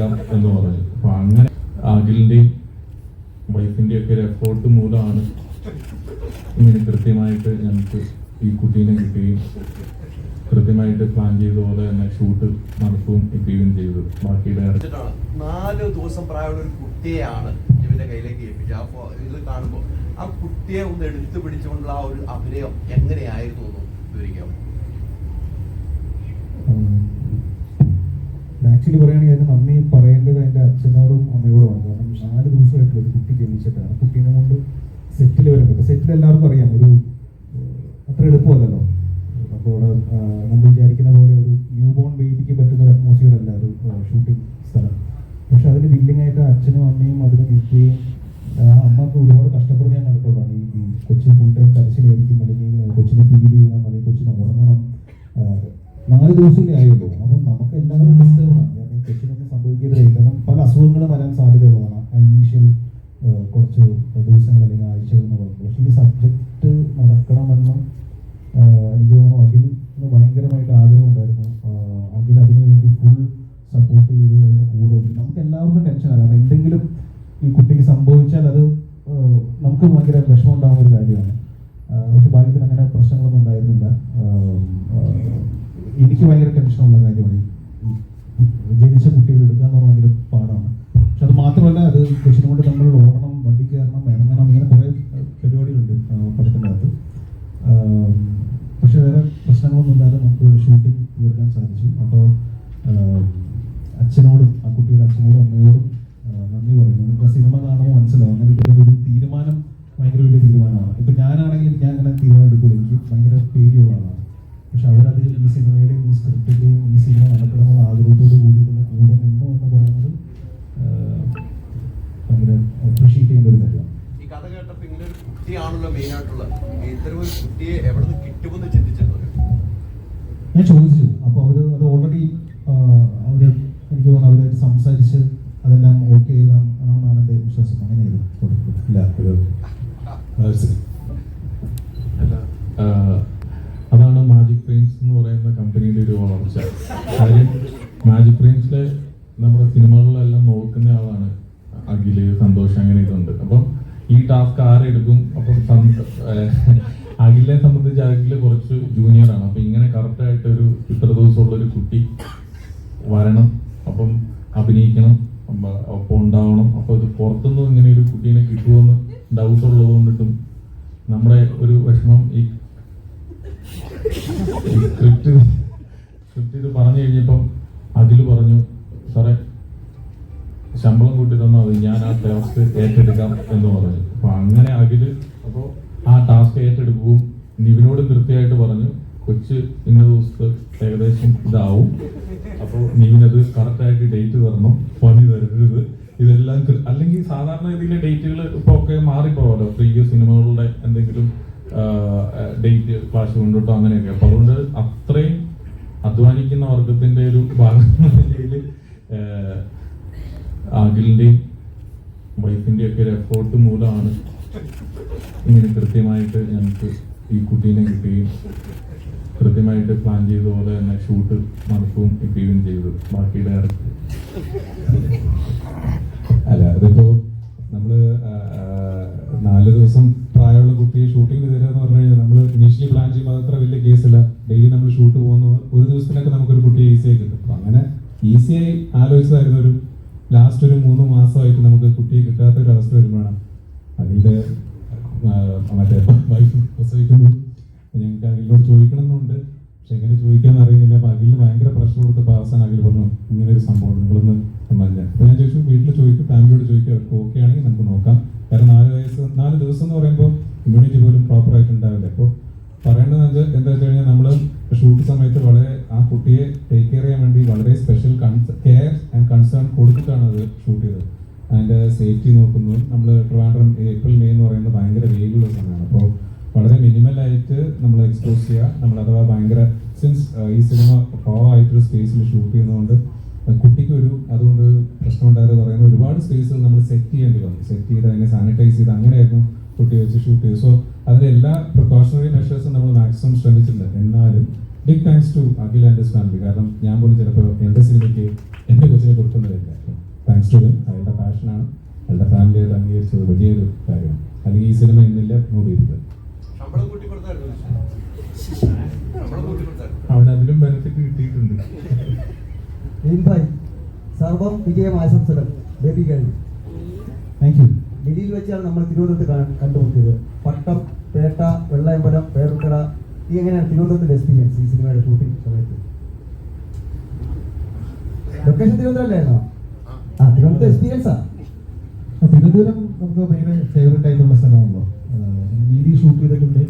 ഏറ്റെടുക്കാം എന്ന് പറഞ്ഞു. അപ്പൊ അങ്ങനെ അഖിലിന്റെയും വൈഫിന്റെ ഒക്കെ ഒരു എഫോർട്ട് മൂലമാണ് ഇങ്ങനെ കൃത്യമായിട്ട് ഞങ്ങൾക്ക് ഈ കുട്ടീനെ കിട്ടുകയും കൃത്യമായിട്ട് പ്ലാൻ ചെയ്ത പോലെ തന്നെ ഷൂട്ട് നടത്തുകയും എത്തിയും ചെയ്തത്. ബാക്കിയുടെ 4 ദിവസം പ്രായമുള്ള ഒരു കുട്ടിയെയാണ് ഇവന്റെ കയ്യിലേക്ക് ഏൽപ്പിച്ചത്. അപ്പോൾ ഇത് കാണുമ്പോൾ ആ കുട്ടിയെ ഒന്ന് എടുത്തു പിടിച്ചുകൊണ്ടുള്ള ആ ഒരു അഭിനയം എങ്ങനെയായിരുന്നു വിവരിക്കാമോ? ആക്ച്വലി പറയുകയാണെങ്കിൽ അതിന് നന്ദി പറയേണ്ടത് എൻ്റെ അച്ഛനോടും അമ്മയോടുമാണ്. കാരണം 4 ദിവസമായിട്ടുള്ള ഒരു കുട്ടി ജനിച്ചിട്ട് ആ കുട്ടീനെ കൊണ്ട് സെറ്റിൽ വരുന്നത്, സെറ്റിൽ എല്ലാവർക്കും അറിയാം ഒരു അത്ര എളുപ്പമല്ലല്ലോ. അപ്പോൾ നമ്മൾ വിചാരിക്കുന്ന പോലെ ഒരു ന്യൂ ബോൺ ബേബിക്ക് പറ്റുന്ന ഒരു അറ്റ്മോസ്ഫിയർ അല്ല ഒരു ഷൂട്ടിംഗ് സ്ഥലം. പക്ഷെ അതിന് ബില്ലിങ്ങായിട്ട് അച്ഛനും അമ്മയും അതിന് നിൽക്കുകയും അമ്മക്ക് ഒരുപാട് കഷ്ടപ്പെടുന്ന ഞാൻ കണ്ടിട്ടുള്ളതാണ്. ഈ കൊച്ചിന് ഫുൾ ടൈം കരച്ചിലായിരിക്കും, അല്ലെങ്കിൽ കൊച്ചിനെ ഫീൽ ചെയ്യണം, അല്ലെങ്കിൽ കൊച്ചിനെ ഉറങ്ങണം. 4 ദിവസമല്ലേ ആയുള്ളൂ. അപ്പം നമുക്ക് എല്ലാവരും ഡിസ്റ്റർബാണ്. കാരണം കൊച്ചിനൊന്നും സംഭവിക്കരുതേ. കാരണം പല അസുഖങ്ങളും വരാൻ സാധ്യതയുള്ളതാണ് ആ ഇനീഷ്യൽ കുറച്ച് ദിവസങ്ങൾ അല്ലെങ്കിൽ ആഴ്ചകൾ എന്ന് പറയുന്നത്. പക്ഷേ ഈ സബ്ജക്റ്റ് നടക്കണമെന്ന് എനിക്ക് തോന്നുന്നു അഖിലിന് ഭയങ്കരമായിട്ട് ആഗ്രഹം ഉണ്ടായിരുന്നു. അഖിൽ അതിനു വേണ്ടി ഫുൾ സപ്പോർട്ട് ചെയ്ത് അതിൻ്റെ കൂടെ നമുക്ക് എല്ലാവർക്കും ടെൻഷനാണ്. കാരണം എന്തെങ്കിലും ഈ കുട്ടിക്ക് സംഭവിച്ചാൽ അത് നമുക്ക് ഭയങ്കര വിഷമം ഉണ്ടാകുന്ന ഒരു കാര്യമാണ്. പക്ഷെ ഭാഗ്യത്തിന് അങ്ങനെ പ്രശ്നങ്ങളൊന്നും ഉണ്ടായിരുന്നില്ല. എനിക്ക് ഭയങ്കര ടെൻഷനുള്ള കാര്യമാണ് ജനിച്ച കുട്ടികൾ എടുക്കുക എന്ന് പറഞ്ഞാൽ ഭയങ്കര പാടാണ്. പക്ഷെ അത് മാത്രമല്ല, അത് കൊച്ചിനെ കൊണ്ട് നമ്മൾ ഓടണം, വണ്ടി കയറണം, ഇറങ്ങണം, ഇങ്ങനെ കുറേ പരിപാടികളുണ്ട് പടത്തിൻ്റെ അകത്ത്. പക്ഷെ വേറെ പ്രശ്നങ്ങളൊന്നും ഇല്ലാതെ നമുക്ക് ഷൂട്ടിംഗ് തീർക്കാൻ സാധിച്ചു. അപ്പോൾ അച്ഛനോടും ആ കുട്ടിയുടെ അച്ഛനോടും അമ്മയോടും നന്ദി പറയുന്നു. നമുക്ക് ആ സിനിമ കാണുമ്പോൾ മനസ്സിലാവും അങ്ങനെ ഒരു തീരുമാനം ഭയങ്കര വലിയ തീരുമാനമാണ്. ഇപ്പം ഞാനാണെങ്കിൽ ഞാൻ അങ്ങനെ തീരുമാനം എടുക്കില്ല, എനിക്ക് ഭയങ്കര പേടിയുള്ള ആളാണ്. പക്ഷെ അവരത് ഈ സിനിമയുടെയും ഈ സ്ക്രിപ്റ്റിൻ്റെയും ഈ സിനിമ നടക്കണമെന്ന ആഗ്രഹത്തോടു കൂടി തന്നെ കൂടെ നിന്നു എന്ന് പറയുന്നത് ഭയങ്കര അപ്രീഷിയേറ്റ് ചെയ്യേണ്ട ഒരു കാര്യമാണ്. ഈ കഥ കേട്ടപ്പോൾ ഇങ്ങനെ ഒരു കുട്ടിയാണല്ലോ മെയിൻ ആയിട്ടുള്ളത്. ഇത്തരം ഒരു കുട്ടിയെ എവിടെ നിന്ന് കിട്ടുമെന്ന് ചിന്തിച്ചിട്ടുണ്ട് ഞാൻ ചോദിച്ചു. അപ്പോൾ അവർ അത് ഓൾറെഡി അവർ എനിക്ക് തോന്നുന്നു അവരായിട്ട് സംസാരിച്ച് അതെല്ലാം ഓക്കെ ചെയ്താണെന്നാണ് എൻ്റെ വിശ്വാസം. അങ്ങനെയായിരുന്നു. അതാണ് മാജിക് ഫ്രെയിംസ് എന്ന് പറയുന്ന കമ്പനിയുടെ ഒരു വളർച്ച. കാര്യം മാജിക് ഫ്രെയിംസിലെ നമ്മുടെ സിനിമകളിലെല്ലാം നോക്കുന്ന ആളാണ് അഖില്, സന്തോഷം, അങ്ങനെ ഇതുണ്ട്. അപ്പം ഈ ടാസ്ക് ആരെടുക്കും? അപ്പം അഖിലിനെ സംബന്ധിച്ച് അഖില് കുറച്ച് ജൂനിയറാണ്. അപ്പം ഇങ്ങനെ കറക്റ്റായിട്ടൊരു ഇത്ര ദിവസമുള്ളൊരു കുട്ടി വരണം, അപ്പം അഭിനയിക്കണം, ഒപ്പം ഉണ്ടാവണം. അപ്പോൾ ഇത് പുറത്തുനിന്നും ഇങ്ങനെ ഒരു കുട്ടീനെ കിട്ടുമെന്ന് ഡൗട്ട് ഉള്ളത് കൊണ്ടിട്ടും നമ്മുടെ ഒരു വിഷമം ഈ സ്ക്രിപ്റ്റ് ഇത് പറഞ്ഞു കഴിഞ്ഞപ്പം അഖില് പറഞ്ഞു, സാറേ ശമ്പളം കൂട്ടി തന്നാൽ മതി, ഞാൻ ആ ടാസ്ക് ഏറ്റെടുക്കാം എന്ന് പറഞ്ഞു. അപ്പൊ അങ്ങനെ അഖില് അപ്പോൾ ആ ടാസ്ക് ഏറ്റെടുക്കുകയും നിവിനോട് കൃത്യമായിട്ട് പറഞ്ഞു, കൊച്ച് ഇന്ന ദിവസത്തെ ഏകദേശം ഇതാവും, അപ്പോൾ നിവിനത് കറക്റ്റായിട്ട് ഡേറ്റ് തരണം, പണി തരരുത്, ഇതെല്ലാം. അല്ലെങ്കിൽ സാധാരണ രീതിയിലെ ഡേറ്റുകൾ ഇപ്പോൾ ഒക്കെ മാറിപ്പോവല്ലോ, പ്രീവിയസ് സിനിമകളുടെ എന്തെങ്കിലും ഡേറ്റ് ക്ലാഷ് കൊണ്ടിട്ടോ അങ്ങനെയൊക്കെ. അപ്പൊ അതുകൊണ്ട് അത്രയും അധ്വാനിക്കുന്ന വർഗത്തിന്റെ ഒരു ഭാഗം അഖിലിന്റെയും വൈഫിന്റെ ഒക്കെ ഒരു എഫോർട്ട് മൂലമാണ് ഇങ്ങനെ കൃത്യമായിട്ട് ഞങ്ങൾക്ക് ഈ കുട്ടീനെ കിട്ടുകയും കൃത്യമായിട്ട് പ്ലാൻ ചെയ്ത പോലെ തന്നെ ഷൂട്ട് നടത്തുകയും എത്തിയും ചെയ്തത്. ബാക്കിയുടെ അല്ല, അതിപ്പോ നമ്മള് 4 ദിവസം പ്രായമുള്ള കുട്ടിയെ ഷൂട്ടിംഗ് തരിക എന്ന് പറഞ്ഞു കഴിഞ്ഞാൽ നമ്മൾ ഇനീഷ്യലി പ്ലാൻ ചെയ്യുമ്പോൾ അതത്ര വലിയ കേസില്ല. ഡെയിലി നമ്മൾ ഷൂട്ട് പോകുന്നു, ഒരു ദിവസത്തിനൊക്കെ നമുക്കൊരു കുട്ടിയെ ഈസിയായി കിട്ടും. അപ്പൊ അങ്ങനെ ഈസിയായി ആലോചിച്ചതായിരുന്നു. ഒരു ലാസ്റ്റ് ഒരു 3 മാസമായിട്ട് നമുക്ക് കുട്ടിയെ കിട്ടാത്ത ഒരു അവസ്ഥ വരുമ്പോഴാണ് അതിൻ്റെ മറ്റേ വൈഫ് പ്രസവിക്കുന്നു. ഞങ്ങൾക്ക് അഖിലിനോട് ചോദിക്കണമെന്നുണ്ട്, പക്ഷെ എങ്ങനെ ചോദിക്കാമെന്ന് അറിയുന്നില്ല. അപ്പൊ അഖിലിന് ഭയങ്കര പ്രഷർ കൊടുത്തപ്പോൾ അവസാനം അഖിൽ പറഞ്ഞു, ഇങ്ങനെ ഒരു സംഭവം നിങ്ങളൊന്ന് മഞ്ഞ. അപ്പൊ ഞാൻ ചോദിച്ചു, വീട്ടിൽ ചോദിക്കും, ഫാമിലിയോട് ചോദിക്കും, അവർക്ക് ഓക്കെ ആണെങ്കിൽ നമുക്ക് നോക്കാം. കാരണം 4 ദിവസം എന്ന് പറയുമ്പോൾ ഇമ്മ്യൂണിറ്റി പോലും പ്രോപ്പർ ആയിട്ട് ഉണ്ടാവില്ല. അപ്പോൾ പറയേണ്ടത് എന്താ വെച്ച് കഴിഞ്ഞാൽ നമ്മൾ ഷൂട്ട് സമയത്ത് വളരെ ആ കുട്ടിയെ ടേക്ക് കെയർ ചെയ്യാൻ വേണ്ടി വളരെ സ്പെഷ്യൽ കെയർ ആൻഡ് കൺസേൺ കൊടുത്തിട്ടാണ് അത് ഷൂട്ട് ചെയ്തത്. അതിൻ്റെ സേഫ്റ്റി നോക്കുന്നതും നമ്മൾ ട്രിവാൻഡ്രം ഏപ്രിൽ മെയ് എന്ന് പറയുന്നത് ഭയങ്കര വെയിലുള്ള സമയമാണ്. അപ്പോൾ വളരെ മിനിമലായിട്ട് നമ്മൾ എക്സ്പോസ് ചെയ്യുക. നമ്മൾ അഥവാ ഭയങ്കര സിൻസ് ഈ സിനിമ റോ ആയിട്ടൊരു സ്പേസിൽ ഷൂട്ട് ചെയ്യുന്നതുകൊണ്ട് കുട്ടിക്ക് അതുകൊണ്ട് പ്രശ്നം ഉണ്ടായത് പറയുന്നത് ഒരുപാട് സ്പേസുകൾ നമ്മൾ സെറ്റ് ചെയ്യേണ്ടി വന്നു. സെറ്റ് ചെയ്ത് അതിനെ സാനിറ്റൈസ് ചെയ്ത് അങ്ങനെയായിരുന്നു കുട്ടി വെച്ച് ഷൂട്ട് ചെയ്തു. സോ അതിന്റെ എല്ലാ പ്രിക്കോഷണറി മെഷേഴ്സും നമ്മൾ മാക്സിമം ശ്രമിച്ചിട്ടുണ്ട്. എന്നാലും big thanks to Akhil and his family. കാരണം ഞാൻ പോലും ചിലപ്പോൾ എൻ്റെ സിനിമയ്ക്ക് എൻ്റെ കൊച്ചിനെ കൊടുക്കുന്നതല്ല. Thanks to him. അയാളുടെ പാഷനാണ്, അയാളുടെ ഫാമിലി അത് അംഗീകരിച്ചത് വലിയൊരു കാര്യമാണ്. അല്ലെങ്കിൽ ഈ സിനിമ ഇന്നില്ല മൂവ് ചെയ്തത്. ശമ്പളം കൂട്ടി കൊടുത്തായിരുന്നു. ശമ്പളം കൂട്ടി കൊടുത്തായിരുന്നു. അവനതിലും ബെനിഫിറ്റ് കിട്ടിയിട്ടുണ്ട്. ഭായ് സർവം വിജയം ആശംസകൾ. Baby girl thank you. ഡൽഹിയിൽ വെച്ചാണ് നമ്മൾ തിരുവനന്തപുരത്ത് കണ്ടുമുട്ടിയത്. പട്ടം, പേട്ട, വെള്ളയമ്പലം, പേരുക്കട, ഈ എങ്ങനെയാണ് തിരുവനന്തപുരത്തിന്റെ എക്സ്പീരിയൻസ് ഈ സിനിമയുടെ ഷൂട്ടിംഗ് സമയത്ത്? ലൊക്കേഷൻ തിരുവനന്തപുരമല്ലായിരുന്നോ? തിരുവനന്തപുരം എക്സ്പീരിയൻസാ. തിരുവനന്തപുരം നമുക്ക് ഭയങ്കര ഫേവറേറ്റ് ആയിട്ടുള്ള സ്ഥലമാണല്ലോ. വീഡിയോ ഷൂട്ട് ചെയ്തിട്ടുണ്ട്,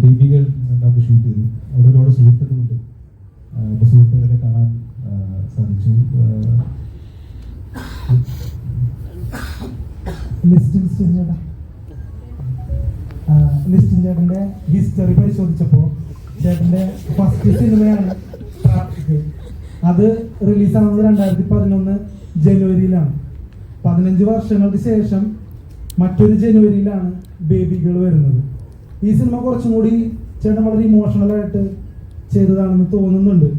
ബേബികൾ രണ്ടാമത് ഷൂട്ട് ചെയ്തു. അവിടെ ഒരുപാട് സുഹൃത്തുക്കളുണ്ട്. അപ്പോൾ സുഹൃത്തുക്കളൊക്കെ കാണാൻ സാധിച്ചു. ലിസ്റ്റിൻ ചേട്ടന്റെ ഹിസ്റ്ററി പരിശോധിച്ചപ്പോൾ ചേട്ടന്റെ ഫസ്റ്റ് സിനിമയാണ് ട്രാഫിക്. അത് റിലീസാവുന്നത് 2011 ജനുവരിയിലാണ്. 15 വർഷങ്ങൾക്ക് ശേഷം മറ്റൊരു ജനുവരിയിലാണ് ബേബി ഗേൾ വരുന്നത്. ഈ സിനിമ കുറച്ചും കൂടി ചേട്ടൻ വളരെ ഇമോഷണലായിട്ട് ചെയ്തതാണെന്ന് തോന്നുന്നുണ്ട്.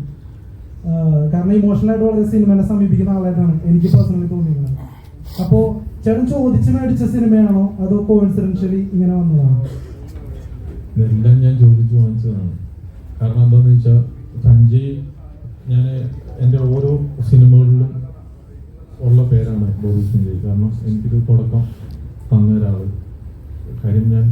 കാരണം ഇമോഷണലായിട്ട് വളരെ സിനിമനെ സമീപിക്കുന്ന ആളായിട്ടാണ് എനിക്ക് പേഴ്സണലി തോന്നിയിരുന്നത്. അപ്പോൾ ചേട്ടൻ ചോദിച്ച് മേടിച്ച സിനിമയാണോ അതോ കോയിൻസിഡൻഷ്യലി ഇങ്ങനെ വന്നതാണോ? ഇതെല്ലാം ഞാൻ ചോദിച്ചു വാങ്ങിച്ചതാണ്. കാരണം എന്താണെന്ന് വെച്ചാൽ സഞ്ജയ്, ഞാൻ എൻ്റെ ഓരോ സിനിമകളിലും ഉള്ള പേരാണ് ബോബി സഞ്ജയ്. കാരണം എനിക്കൊരു തുടക്കം തന്ന ഒരാൾ. കാര്യം ഞാൻ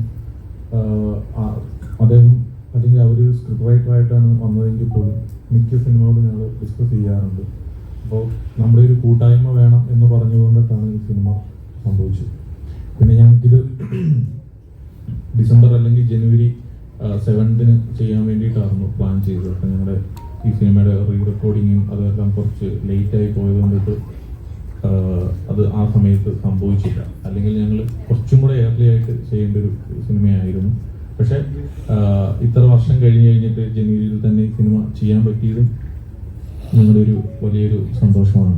അദ്ദേഹം അല്ലെങ്കിൽ അവർ സ്ക്രിപ്റ്റ് റൈറ്ററായിട്ടാണ് വന്നതെങ്കിൽ പോലും മിക്ക സിനിമകളും ഞങ്ങൾ ഡിസ്കസ് ചെയ്യാറുണ്ട്. അപ്പോൾ നമ്മുടെ ഒരു കൂട്ടായ്മ വേണം എന്ന് പറഞ്ഞുകൊണ്ടിട്ടാണ് ഈ സിനിമ സംഭവിച്ചത്. പിന്നെ ഞങ്ങൾക്കിത് ഡിസംബർ അല്ലെങ്കിൽ ജനുവരി 7th ചെയ്യാൻ വേണ്ടിയിട്ടായിരുന്നു പ്ലാൻ ചെയ്തത്. അപ്പം ഞങ്ങളുടെ ഈ സിനിമയുടെ റീ റെക്കോർഡിങ്ങും അതെല്ലാം കുറച്ച് ലേറ്റായി പോയത് കൊണ്ടിട്ട് അത് ആ സമയത്ത് സംഭവിച്ചില്ല. അല്ലെങ്കിൽ ഞങ്ങൾ കുറച്ചും കൂടെ ഏർലി ആയിട്ട് ചെയ്യേണ്ട ഒരു സിനിമയായിരുന്നു. പക്ഷെ ഇത്ര വർഷം കഴിഞ്ഞിട്ട് ജനുവരിയിൽ തന്നെ ഈ സിനിമ ചെയ്യാൻ പറ്റിയതും ഞങ്ങളുടെ ഒരു വലിയൊരു സന്തോഷമാണ്.